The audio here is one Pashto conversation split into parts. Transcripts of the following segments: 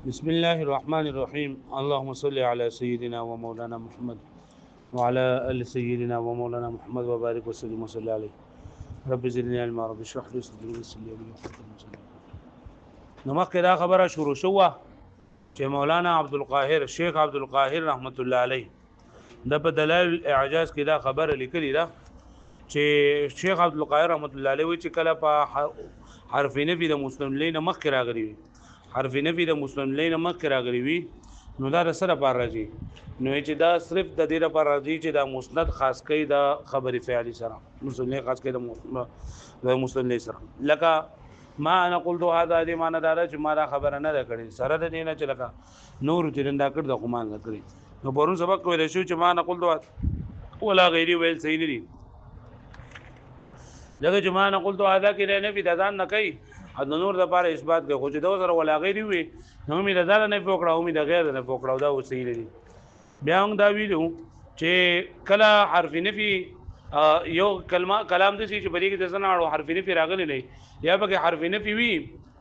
بسم الله الرحمن الرحيم اللهم صل على سيدنا ومولانا محمد وعلى ال سيدنا ومولانا محمد وبارك وسلم وصلى عليه رب زدني علما رب اشرح لي صدري ويسر لي امري نو مخکې دا خبره شروع شوه چې مولانا عبدالقاهر شیخ عبدالقاهر رحمت الله علیه د په دلائل الاعجاز کې دا خبره لیکلې ده چې شیخ عبدالقاهر رحمت الله علیه چې کله په حرف نفي د مستملین مخکې راغلي وي حرف نفي د مستملین مخکې راغلي وي نو دا سره پر راځي نو چې دا صرف د دې لپاره راځي چې دا مسند خاص کوي د خبر فعلی سره مستملین خاص کوي د مستملین سره لکه ما انا قلت هذا دې معنا دا چې ما دا خبره نه ده کړې سره د دې نه چې لکه نور چې دا کړ د قمان نه کړی نو پرون سبق ویل شو چې ما انا قلت ولا غیری ویل صحیح نه دي لکه چې ما انا قلت هذا کې نه فی ځان نه کوي د نور د لپاره اثبات کوي خو چې دا سره ولا غیری وي نو امید ده نه پوکړه امید غیر نه پوکړه دا صحیح نه دي بیا هم دا ویلو چې کله حرف نفي یو کلمه کلام د شي چې بری کې د سناړو حرف نفي راغلی نه یا به حرف نفي وي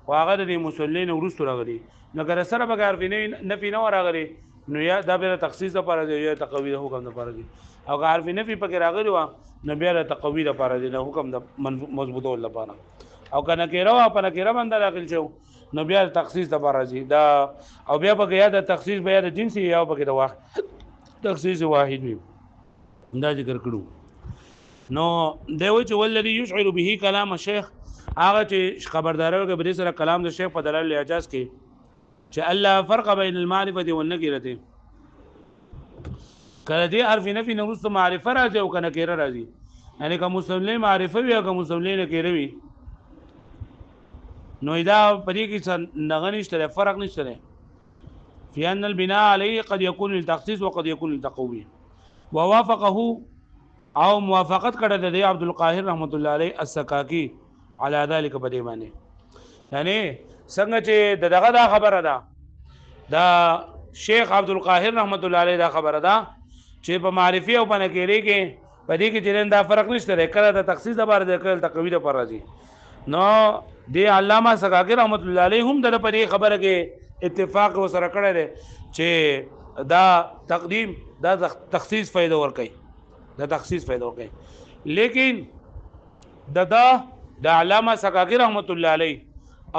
او هغه د مسلمانین ورستو راغلی نو ګر سره به حرف نفي نه راغلی نو یا دا به تخصیص لپاره دی یا تقوی د حکم لپاره دی او حرف نفي پکې راغلی و نو بیا د تقوی لپاره دی نه حکم د مضبوطول لپاره او کنه کې راو په نه کې را باندې داخل شو نو بیا تخصیص لپاره دی دا او بیا پکې یا د تخصیص بیا د جنسي یا پکې د واحد تخصیص واحد وي دا ذکر کړو نو دوی چې ولذي يشعر به کلام الشيخ هغه چې خبردارو کې بری سره کلام د شیخ په دلایل الاعجاز کې چې الله فرق بین المعرفه والنکره کله دې حرف نفي نورست معرفه راځي او کنه کېره راځي یعنی کوم مسلمان معرفه وي او کوم مسلمان کېره وي نو دا پدې کې څنګه نشته فرق نشته في ان البناء عليه قد يكون للتخصيص وقد يكون للتقوي ووافقه او موافقت کړه د عبد القاهر رحمت الله علیه السکاکی على ذلك بدی باندې یعنی څنګه چې دغه دا خبره ده دا شیخ عبد القاهر رحمت الله علیه دا خبره ده چې په معرفي او په نکری کې بدی کې چې دا فرق نشته کړه د تخصیص لپاره د کړه تقوی لپاره راځي نو دی علامه سکاکی رحمت الله علیه هم د په خبره کې اتفاق وسره کړی دی چې دا تقدیم دا تخصیص فائدہ ور کوي دا تخصیص فائدہ ور کوي لیکن د علامه سکاکی رحمت الله علیه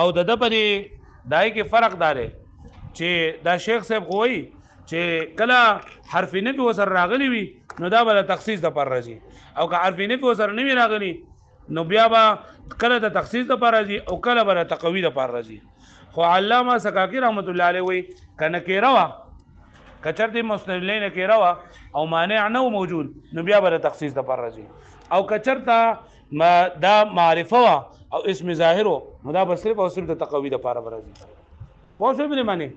او د په دای کې فرق دار چې دا شیخ صاحب کوی چې کله حرف نفي وسره راغلی وي نو دا بل تخصیص د پر راځي او که حرف نفي وسره نه وي راغلی نو بیا با کله د تخصیص د پر راځي او کله بل تقوی د پر راځي خو علامه سکاکی رحمت الله علیه وی کنه کې روا کچرته مستدلین کې روا او مانع نه موجود نو بیا بر تخصیص د پر راځي او کچرته دا معرفه او اسم ظاهر نو دا بس صرف او صرف د تقوی د پر راځي پوه شئ بل معنی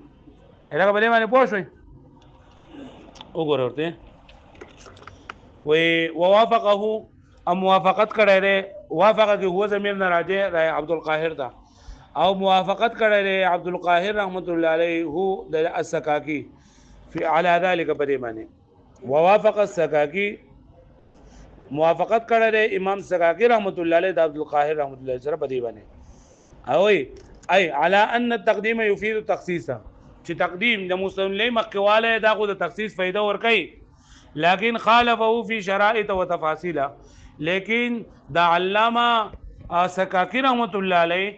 هغه بل معنی پوه شئ وګوره ورته وی ووافقه ام موافقت کړه ده وافقه کې هو زمير نه راځي عبد القاهر دا او موافقت کړه ده عبد القاهر رحمت الله علیه هو د السکاکی فی علی ذلک بدی معنی ووافق السکاکی موافقت کړه ده امام سکاکی رحمت الله علیه د عبد القاهر رحمت الله سره بدی معنی او ای علی ان التقدیم یفید التخصیص چې تقدیم د مسلمان مخکواله دا خو د تخصیص فائدہ ور کوي لیکن خالفه فی شرائط و تفاصیل لیکن د علامه سکاکی رحمت الله علیه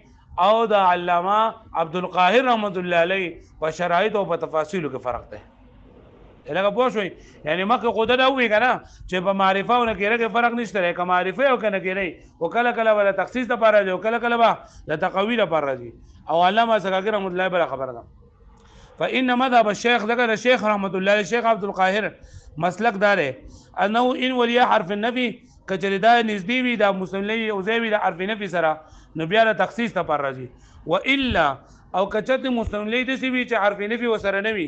او د علامه عبد القاهر رحمت الله علیه په شرایط او په تفاصیل کې فرق ده لکه پوه شئ یعنی مکه خود دا وی کنه چې په معرفه او نکره کې فرق نشته لکه معرفه او کنه کې نه او کله کله ولا تخصیص لپاره دی او کله کله به د تقوی لپاره دی او علامه سکاکی رحمت الله بل خبره ده فان مذهب الشيخ ذكر الشيخ رحمت الله علیه شیخ عبد القاهر مسلک دار انه ان ولي حرف النفي کچری دا نږدې وي دا مسلمي او زوی د حرف نفي سره نو بیا د تخصیص ته پر راځي و الا او کچته مسلمي د سی وی چې حرف نفي وسره نه وي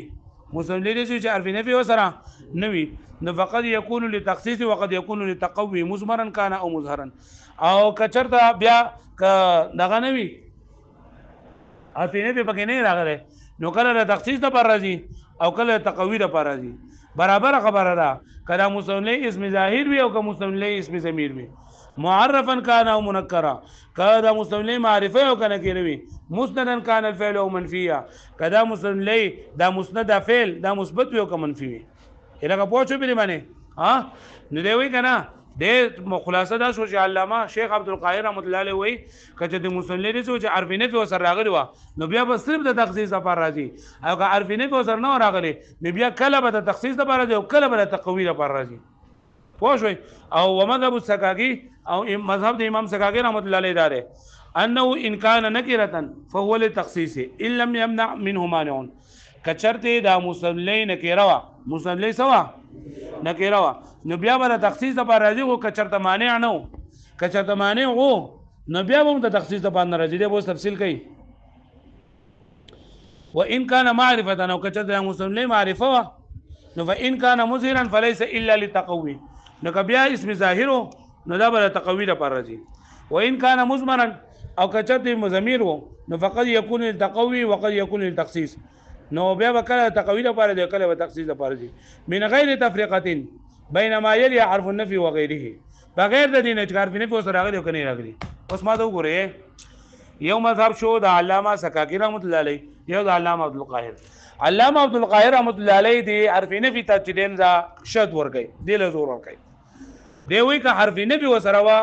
مسلمي د سی چې حرف نفي وسره نه وي نو فقد يكون للتخصيص وقد يكون للتقوي مضمرا كان او مظهرا او کچرته بیا دغه نه وي حرف نفي پکې نه راغله نو کله د تخصیص ته پر راځي او کله تقوی ته پر راځي برابر خبره ده کله مسلمي اسم ظاهر وي او که مسلمي اسم ضمیر وي معرفا كان او منكرا کدا مستملی معرفه او کنه کیروي مسندا كان الفعل او منفيا کدا مستملی دا مسند فعل دا مثبت او که منفي وي الهغه پوښتنه به معنی ها نو دی وی کنه د خلاصه دا شو چې علامه شیخ عبدالقاهر رحمت الله علیه وی کچې د مستملی دي چې عرفینه په سر راغلی و نو بیا به صرف د تخصیص لپاره راځي او که عرفینه په سر نه راغلی نو بیا کله به د تخصیص لپاره راځي او کله به د تقوی لپاره راځي پوه شئ او ومذهب السکاکی او مذهب د امام سکاکی رحمت الله علیه دار انه ان كان نکره فهو للتخصيص ان لم يمنع منه مانع کچرته دا مستملی نکره وا مستملی سوا نکره وا نو بیا به تخصیص لپاره راځي او کچرته مانع نه کچرته مانع وو نو بیا به د تخصیص لپاره راځي دا به تفصیل کوي وان كان معرفه او کچرته مستملی معرفه وا نو فان كان مظهرا فليس الا للتقوي نو بیا اسم ظاهر نو دا به تقوی لپاره راځي وان كان مضمرا او کچرته مضمیر وو نو فقط يكون للتقوي وقد يكون للتخصيص نو بیا به کله تقوی لپاره دی کله به تخصیص لپاره دی من غیر تفریقه بین ما یلی حرف النفي وغيره بغیر د دې چې حرف نفي سره راغلی او کني راغلی اوس ما ته وګوره یو مذهب شو د علامه سکاکی رحمت الله علیه یو د علامه عبدالقاهر علامه عبدالقاهر رحمت الله علیه دی حرف نفي ته چې دین دا شد ورګي دی له زور ورګي دی وی که حرف نفي وسره وا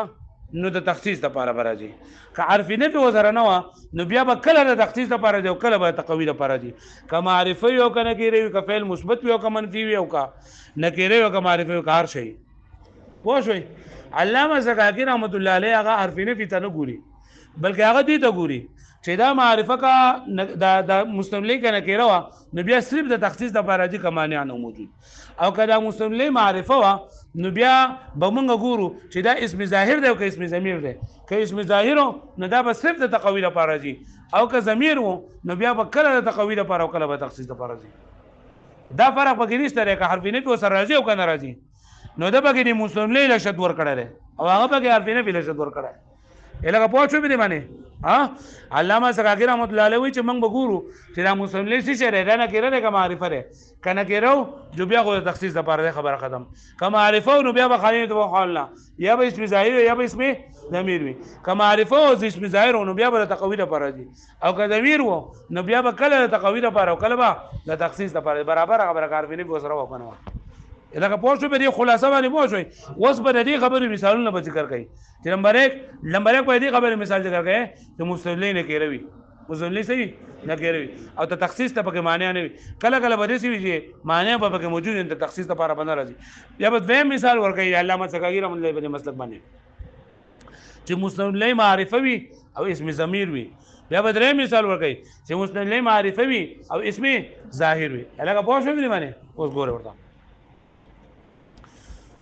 نو د تخصیص لپاره راځي که حرف نفي وسره نه وا نو بیا به کله د تخصیص لپاره دی او کله به تقوی لپاره دی که معرفه یو کنه کیږي که فعل مثبت یو که منفي یو که نکره یو که معرفه یو کار شي پوه شئ علامه سکاکی رحمت الله علیه هغه حرف نفي ته نه ګوري بلکې هغه دې ته ګوري چې دا معرفه کا د مستملی کنه کیره وا نو بیا صرف د تخصیص لپاره دی که مانع نه موجود او که دا مستملی معرفه وا نو بیا به مونږ ګورو چې دا اسم ظاهر دی او که اسم ضمیر دی که اسم ظاهر نو دا به صرف د تقوی لپاره راځي او که ضمیر وو نو بیا به کله د تقوی لپاره او کله به تخصیص لپاره راځي دا فرق پکې نشته که حرف نفي سره راځي او کنه راځي نو دا پکې د مستملی له شد ور کړه او هغه پکې حرف نفي له شد ور کړه الهغه پوښتنه به معنی ها علامه سکاکی رحمت الله علیه چې موږ وګورو چې دا مستملی څه شی دی نه کېره که معرفه ده کنه کېرو جو بیا خو تخصیص لپاره خبره ختم که معرفه نو بیا به خالد و حالنا یا به اسم ظاهر یا به اسم ضمیر وي که معرفه او اسم ظاهر نو بیا به تقوی لپاره دي او که ضمیر وو نو بیا به کله تقوی لپاره او کله به د تخصیص لپاره برابر خبره کار ویني به سره وکنه لکه پوښتنه به دې خلاصه باندې پوښوي اوس به دې خبرې مثالونه به ذکر کړي چې نمبر 1 په دې خبرې مثال ذکر کړي چې مستملی نه کېروي مستملی صحیح نه کېروي او ته تخصیص ته پکې معنی نه وي کله کله به دې وي چې معنی به پکې موجود ان ته تخصیص لپاره باندې راځي یا به دویم مثال ورکړي علامه سکاکی رحمت الله علیه مسلک باندې چې مستملی معرفه وي او اسم ضمیر وي بیا به دریم مثال ورکړي چې مستملی معرفه وي او اسم ظاهر وي هغه پوښتنه معنی اوس ګوره ورته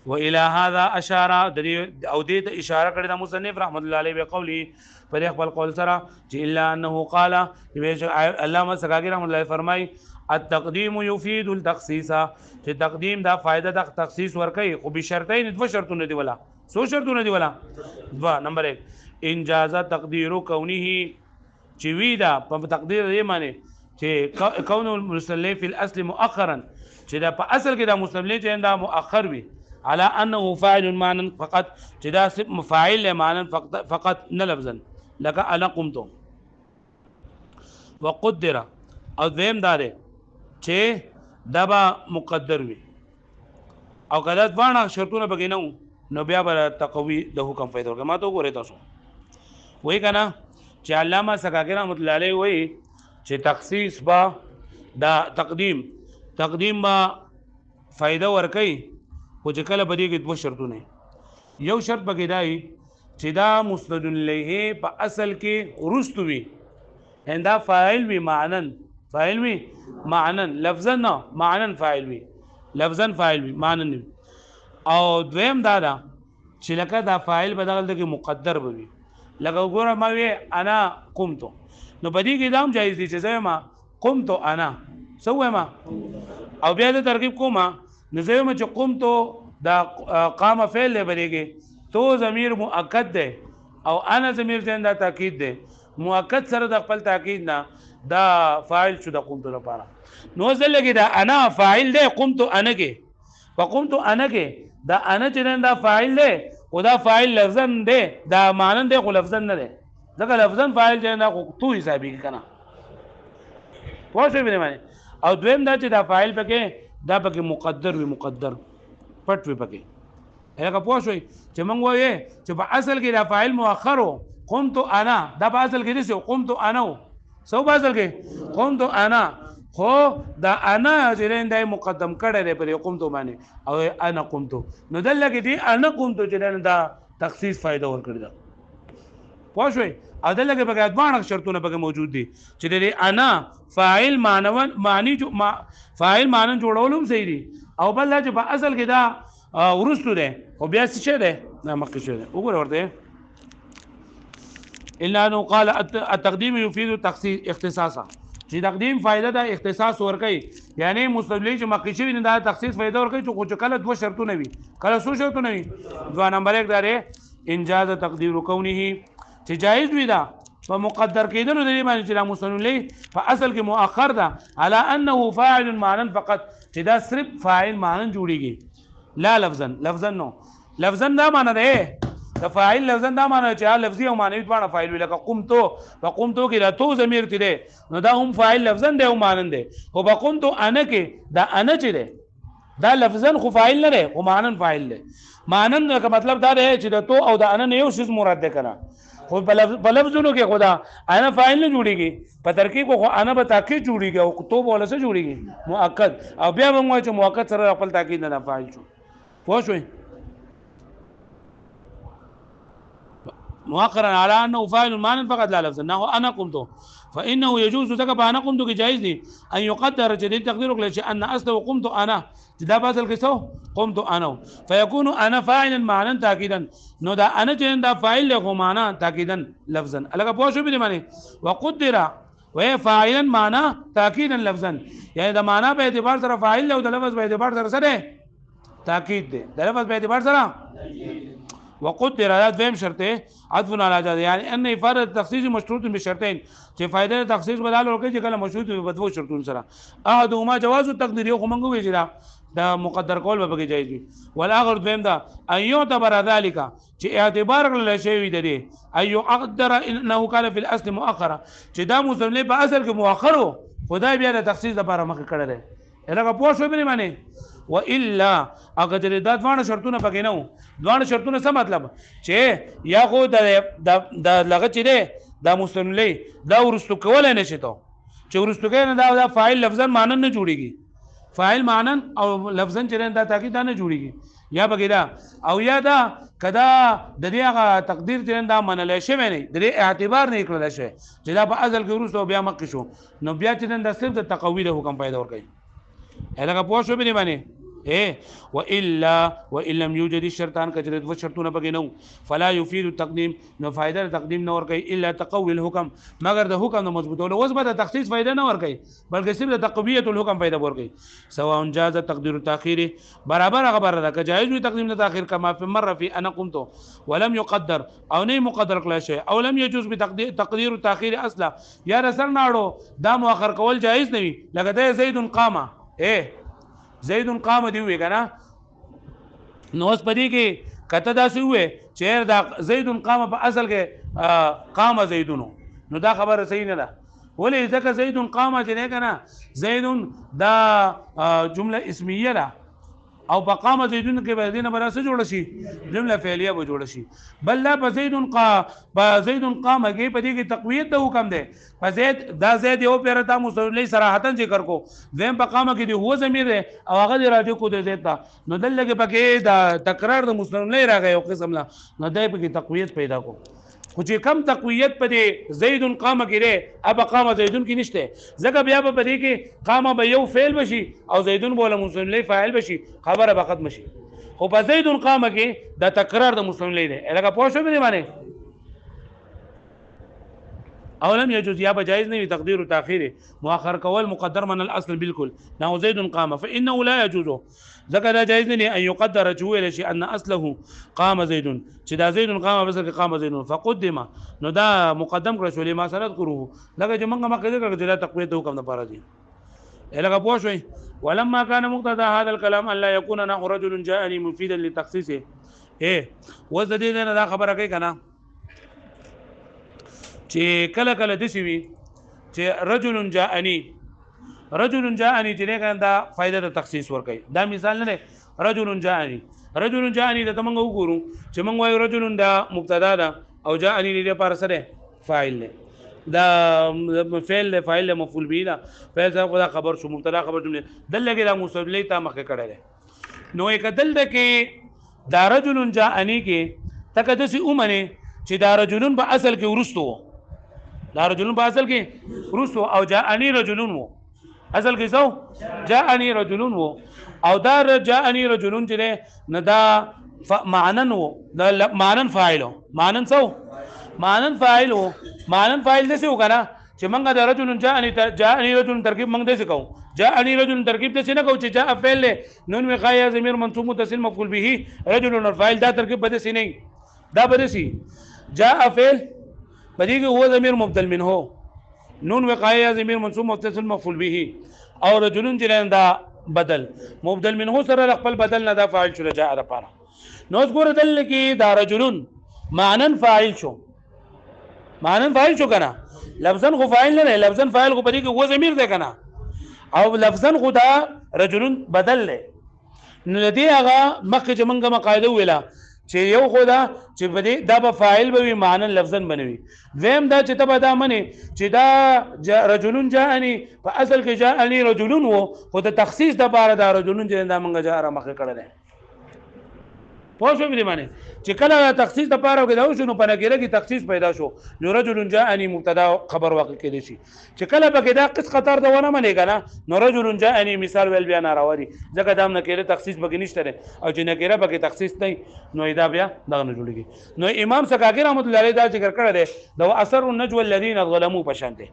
والى هذا اشار او دې ته اشاره کړې د مصنف رحمت الله علیه په قولی پر خپل قول سره چې الا انه قال علامه سکاکی رحمت الله فرمای التقديم يفيد التخصيص چې تقدیم دا فائدہ د تخصیص ورکړي خو به شرطین دو شرطونه دی ولا سو شرطونه دی ولا دوا نمبر 1 انجاز تقدير كونه چې وی دا په تقدیر یې معنی چې کون المسلم فی الاصل مؤخرا چې دا په اصل کې دا مسلم چې دا مؤخر وي على انه فاعل معنى فقط چې دا فاعل معنى فقط نه لفظا لك انا قمت وقدر او ذم دار چې دا به مقدر وي او کله ځوانه شرطونه بګینو نو بیا به تقوی د حکم پیدا ورکړه ما ته وګورئ تاسو وای کنه چې علامه سکاکی رحمت الله علیه وای چې تخصیص با دا تقدیم با فائدہ ورکړي خو چې کله په دې کې دوه شرطونه یو شرط پکې دی چې دا مسند الیه په اصل کې رست وي اندا فاعل وي معنن لفظا نه معنن فاعل وي لفظا فاعل وي معنن او دویم دا چې لکه دا فاعل بدل د کې مقدر وي لکه وګوره ما وی انا قمت نو په دې کې دام جایز دي چې زما قمت انا سوې ما او بیا د ترکیب کومه نزویم چې قمت دا قام فعل له بریږي تو ضمیر مؤکد ده او انا ضمیر ته دا تاکید ده مؤکد سره د خپل تاکید نه دا فاعل شو د قمت لپاره نو ځل لګي دا انا فاعل ده قمت انا کې فقمت انا کې دا انا چې دا فاعل ده خدا فاعل لفظا دی دا مانن دی خو لفظا نه دی ځکه لفظا فاعل چې نه خو تو حسابي کنه پوه شئ به معنی او دویم دا چې دا فاعل پکې دا پکې مقدر وي مقدر پټ وي پکې هغه پوه شئ چې موږ وایو چې په اصل کې دا فاعل مؤخر قمت انا دا په اصل کې دي قمت انا سو په اصل کې قمت انا خو دا انا چې دا مقدم کړی دی پر قمت باندې او انا قمت نو دلته کې دي انا قمت چې دا تخصیص فائدہ ورکړي دا پوه شئ او دلته کې بګا ځوان شرطونه پکې موجود دي چې د انا فاعل معنی فاعل معنی جوړولم صحیح دي او بل چې په اصل کې دا ورستو ده او بیا څه ده نه مخکې شه ده وګوره ورته الا انه قال التقديم يفيد التخصيص اختصاصا چې تقدیم فائدہ دا اختصاص ور کوي یعنی مستدلی چې مخکې شوی نه دا تخصیص فائدہ ور کوي چې کله دوه شرطونه وي کله څو شرطونه وي دوه نمبر 1 دا انجاز تقدیر کونه چې جایز وي دا په مقدر کېدل د دې باندې چې دا مستدلی په اصل کې مؤخر ده على انه فاعل معنى فقط چې دا صرف فاعل معنی جوړیږي لا لفظا نو لفظا دا معنی ده د فاعل لفظا دا معنی چې لفظي او معنوي دواړه فاعل وي لکه قمتو فقمتو کې دا تو ضمیر تي ده نو دا هم فاعل لفظا ده او معنی ده او بقمتو انا کې دا انا چې ده دا لفظا خو فاعل نه ده او معنی فاعل ده معنی کا مطلب دا ده چې د تو او د انا نه یو شی مراد ده کنه خو په لفظونو کې خدا انا فاعل نه جوړیږي په ترکیب خو انا به تاکید جوړیږي او تو بوله سره جوړیږي مؤکد او بیا موږ چې مؤکد سره خپل تاکید نه فاعل شو پوه شئ مؤخرا على انه فاعل معنى فقط لا لفظا انه انا قمت فانه يجوز ذلك انا قمت کې جائز دي ان يقدر جديد تقدير لك ان اصله قمت انا دا باصل کې سو قمت انا فيكون انا فاعلا معنى تاكيدا نو دا انا چې دا فاعل له معنى تاكيدا لفظا الګه پوه شو به معنی وقدر و فاعلا معنى تاكيدا لفظا يعني دا معنی په اعتبار سره فاعل له او د لفظ په اعتبار سره سره تاکید دی د لفظ په اعتبار سره وقدر هذا فهم شرطه عطف على جاز يعني ان افاده التخصيص مشروط بشرطين چې فائدہ تخصیص بدل ورکړي چې کله مشروط وي په دوه شرطونو سره احدهما جواز التقدير یو خو منغو وی دا مقدر کول به کې جایز وي والاخر فهم دا ايو تبر ذلك چې اعتبار کړل شي وي د دې ايو اقدر انه كان في الاصل مؤخرا چې دا مسلم په اصل کې مؤخر وو خدای بیا د تخصیص لپاره مخ کړل دی الهغه پوه شو به معنی والا اگر دا دوه شرطونه پکې نه وو دوه شرطونه څه مطلب چې یا خو د لغه چې ده دا مستملی دا ورستو کول نه شي ته چې ورستو کې نه دا فاعل لفظا معنی نه جوړیږي فاعل معنی او لفظا چې دا تاکید نه جوړیږي یا بګی دا او یا دا کدا د دې هغه تقدیر چې دا منل شي نه د دې اعتبار نه کړل شي چې دا په ازل کې ورستو بیا مکه شو نو بیا چې دا صرف د تقوی د حکم پیدا ور کوي الهغه پوه شو به معنی والا وان لم يوجد الشرطان كجرت وشرطونه بګی نو فلا يفيد التقديم نو فائدہ تقدیم نه ور کوي الا تقوي الحكم مگر د حکم مضبوطولو اوس به د تخصیص فائدہ نه ور کوي بلکې صرف د تقویت الحكم فائدہ ور کوي سواء جاز تقدير التاخير برابر خبره ده که جائز وي تقدیم د تاخير کما في مره في انا قمت ولم يقدر او نه مقدر کړل شي او لم يجوز بتقدير التاخير اصلا یا رسل ناړو دا مؤخر کول جائز نه وي لکه د زید قامه زید قام دی وی کنه نو اوس پدې کې کته دا سی وې چې دا زید قام په اصل کې قام زیدونو نو دا خبره صحیح نه ده ولې ځکه زید قام چې نه کنه زید دا جمله اسمیه ده او بقام زیدون کې به دینه براسه جوړ شي جمله فعلیه به جوړ شي بل لا بزید قام کې په دې کې تقویت د حکم ده فزید دا زید یو پیرتا مصلی صراحتا ذکر کو ویم بقام کې دی هو ضمیر ده او هغه راځي کو د زید نو دلته کې پکې دا تکرار د مصلی راغی یو قسم لا نو دای په کې تقویت پیدا کو خو چې کم تقویت په دې زید قام کې لري اب قام زیدون کې نشته ځکه بیا په دې کې قام به یو فعل بشي او زیدون بوله مسلم فاعل بشي خبره به ختم شي خو په زید قام کې دا تکرار د مسلم دی لکه پوه شو به معنی اولم يجوز یا بجائز نه تقدير تاخير مؤخر کول مقدر من الاصل بالکل نو زید قام فانه لا يجوز ذکر جائز نه ان يقدر جويل شيء ان اصله قام زید چې دا زید قام بس قام زید فقدم نو دا مقدم کړ شو لما سند کړو لکه چې موږ مکه ذکر کړل تقویت حکم نه پاره دي الګه پوه شوي ولما كان مقتضى هذا الكلام ان لا يكون نحو رجل جاءني مفيدا لتخصيصه وز د دې نه دا خبره کوي کنه چې کله کله دسی وي چې رجل جاءني چې نه کنه دا فائدہ د تخصیص ور کوي دا مثال نه رجل جاءني د تمنګ وګورو چې موږ وایو رجل دا مبتدا ده او جاءني دې لپاره سره فاعل نه دا فعل فاعل مفعول به دا فعل څنګه دا خبر شو مبتدا خبر جمله دلته دا مستقلی ته مخه کړل نو یک دل د کې دا رجل جاءني کې تکدسي اومنه چې دا رجلون په اصل کې ورستو دا رجلون په اصل کې ورستو او جاءني رجلون وو اصل کې څو جاءني رجلون وو او دا جاءني رجلون چې نه دا معنن وو دا معنن فاعل معنن څو معنن فاعل وو معنن فاعل دې څه وکړه چې موږ دا رجل جاءني رجل ترکیب موږ دې څه کوو جاءني رجل ترکیب دې څه نه کوو چې جاء فعل نون وقايه ضمير منصوب متصل مفعول به رجل الفاعل دا ترکیب بده سي نه دا بده سي جاء فعل بدی کې هو ضمیر مبدل منه نون وقايه ضمیر منصوب متصل مفعول به او رجل چې دا بدل مبدل منه سره خپل بدل نه دا فاعل شو جاء لپاره نو ګور دل کې دا رجلون معنن فاعل شو معنن فاعل شو کنه لفظا خو فاعل نه لفظا فاعل خو بدی کې هو ضمیر ده کنه او لفظا خدا رجلون بدل له نو دې هغه مخکې چې موږ مقاعده ویلا چې یو خدا چې بده دا به فاعل به معنی لفظا بنوي ویم دا چې تبا دا منی چې دا رجلون جاءني په اصل کې جاءني رجلون وو خو د تخصیص د بار دا رجلون چې دا موږ جاره مخه کړل پوه شو دې معنی چې کله تخصیص د پاره کې دا شنو په نګره کې تخصیص پیدا شو نو رجل جاءني مبتدا خبر واقع کېدی شي چې کله به دا قص قطر دا ونه منی کنه نو رجل جاءني مثال ویل بیا ناراوري ځکه دا نه کېره تخصیص بګی نشته او چې نه کېره بګی تخصیص نه نو دا بیا دا نه جوړیږي نو امام سکاکی رحمت الله علیه دا ذکر کړی دی دا اثر النجو الذين ظلموا پشانته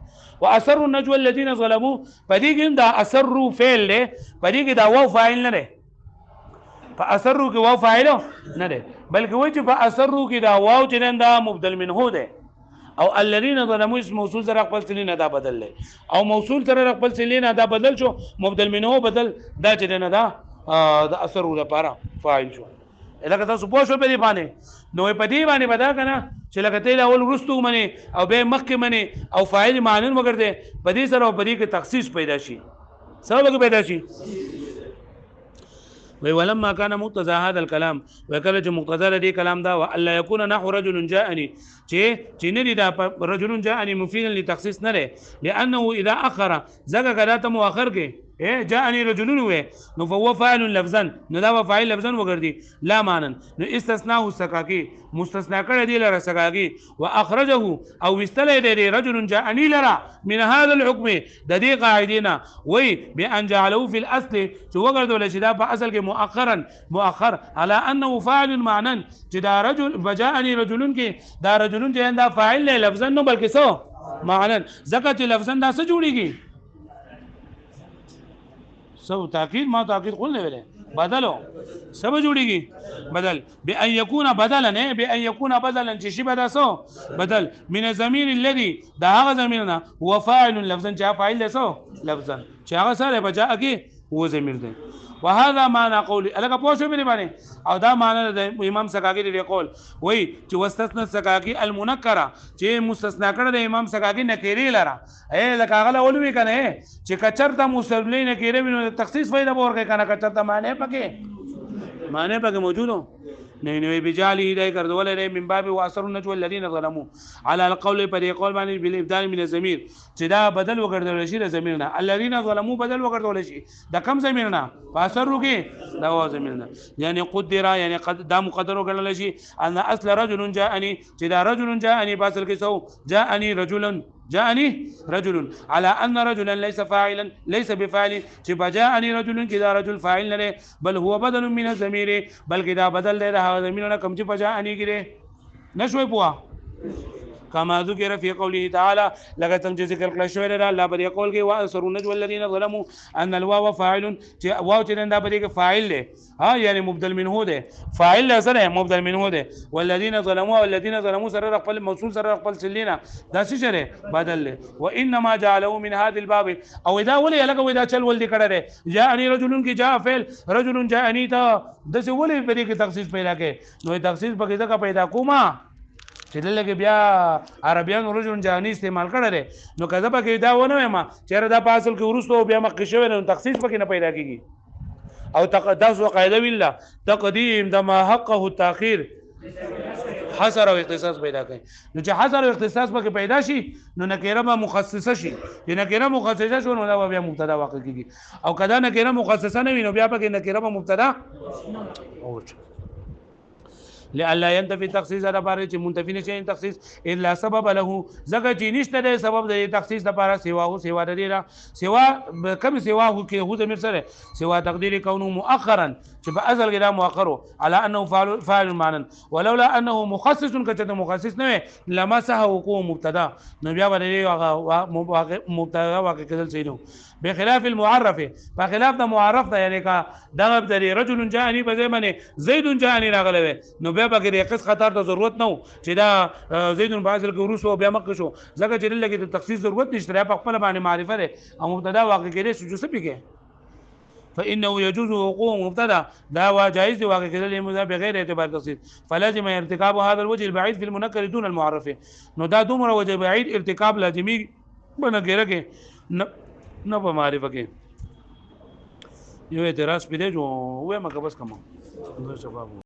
واثر النجو الذين ظلموا پدې کې دا اثر فعل له پدې کې دا واو فاعل نه دی فاثروا کې واو فاعل نه ده بلکې وایي چې فاثروا کې دا واو چې دا مبدل منه ده او الذين ظلموا اسم موصول سره خپل سلینه دا بدل لې او موصول سره خپل سلینه دا بدل شو مبدل منه بدل دا چې نه دا د اثر لپاره فاعل شو لکه تاسو پوه شو په دې باندې نو په دې باندې بدا کنه چې لکه ته اول ورستو منی او به مخک منی او فاعل معنن وګرځي په دې سره په دې کې تخصیص پیدا شي سبب پیدا شي ولما كان مقتضى هذا الكلام وكل مقتضى دې کلام دا والا يكون نحو رجل جاءني چې نه دا رجل جاءني مفيدا لتخصيص نه لانه اذا اخر زګه کدا ته مؤخر کې جاءني رجل هو نو فهو فاعل لفظا نو دا فاعل لفظا وګرځي لا مانن نو استثناء السکاکی مستثنا کړی دی لره سکاکی واخرجه او استل دی رجل جاءني لرا من هذا الحكم د دې قاعدینا وای بان جعله في الاصل چې وګرځول شي دا په اصل کې مؤخر على انه فاعل معنى چې دا رجل بجاءني رجل کې دا رجل چې دا فاعل لفظا نو بلکې سو معنى زکات لفظا دا څه جوړیږي سو تاکید ما تاکید قلنا ویلې بدلو سب جوړیږي بدل بان يكون بدلا نه بان يكون بدلا چې شی بدا سو بدل من الضمير الذي دا هغه ضميرنا هو فاعل لفظا چې فاعل له سو لفظا چې هغه سره بجا کې هو ضمیر دی وهذا معنى قولي الګه پوښو به باندې او دا معنی د امام سکاکی دی قول وای چې واستثناء سکاکی المنکره چې مستثنا کړه د امام سکاکی نکری لره لکه هغه ولوي کنه چې کچرته مستثنی نکری نو تخصیص فائدہ ورکه کنه کچرته معنی پکې موجودو نه بجالی هدايه کردول لري من باب واثر النجو الذين ظلموا على القول پر قول باندې بالابدال من الضمير چې دا بدل وګرځول شي د ضمیرنا الذين ظلموا بدل وګرځول شي د کم ضمیرنا فاثرو کې دا و ضمیرنا یعنی قدر یعنی قد دا مقدر وګرځول شي ان اصل رجل جاءني چې دا رجل جاءني باصل کې سو جاءني رجل على ان رجلا ليس فاعلا ليس بفاعل چې بجاءني رجل كذا رجل فاعل نه بل هو بدل من الضمير بلکې دا بدل دی د هغه ضمیر نه کوم چې بجاءني کې نشوي پوها كما ذكر في قوله تعالى لقد ذكر کړل شوی دی الله په دې قول کې واسرون الذين ظلموا ان الواو فاعل واو چې دا په دې کې فاعل دی ها یعنی مبدل منه دی فاعل سره مبدل منه دی والذين ظلموا سره خپل موصول سره خپل سلینا دا څه شری بدل دی وانما جعله من هذا الباب او اذا ولي لګو اذا چل ول دي کړه جاءني رجل کی جاء فعل رجل جاءني تا د څه ولي په دې کې تخصیص پیدا کې نو تخصیص په کې ځکه پیدا کومه چې دلته بیا عربيان رجل جاءني استعمال کړه نو کذا په کې دا ونه ما چیرې دا په اصل کې ورستو بیا مخ شوی نو تخصیص په کې نه پیدا کیږي او تقدس وقاعده بالله تقدیم د ما حقه التاخير حصر او اختصاص پیدا کوي نو چې حصر او اختصاص پکې پیدا شي نو نکره به مخصصه شي چې نکره مخصصه شو نو دا بیا مبتدا واقع کیږي او کدا نکره مخصصه نه وي نو بیا پکې نکره به مبتدا او لئلا ينتفي تخصيص دا لپاره چې منتفي نشي تخصیص الا سبب له زګه چې نشته د سبب د تخصیص لپاره سوا د دې سوا کم سوا هو کې هو د سره سوا تقدير كونه مؤخرا چې په ازل کې دا مؤخر على انه فاعل معنى ولولا انه مخصص کته مخصص نه لما سه وقوع مبتدا نو بیا باندې مبتدا واقع کېدل صحیح نو بخلاف المعرف فخلاف د معرف دا یعنی کا دغه د رجل جاءني په ځای باندې زید جاءني راغلی نو بیا به کې قص خطر ته ضرورت نه چې دا زید بازل کې ورسو بیا مکه شو ځکه چې لګي د تخصیص ضرورت نشته په خپل باندې معرفه ده او مبتدا واقع کېږي چې څه پکې فانه يجوز وقوع مبتدا دا جائز دی واقع کېدل بغیر اعتبار تخصیص فلازم ارتكاب هذا الوجه البعيد في المنكر دون المعرف نو دا دومره وجه بعید ارتكاب لازمي بنګره کې نه په معرفه کې یو اعتراض پیدا جو وې مکه بس کوم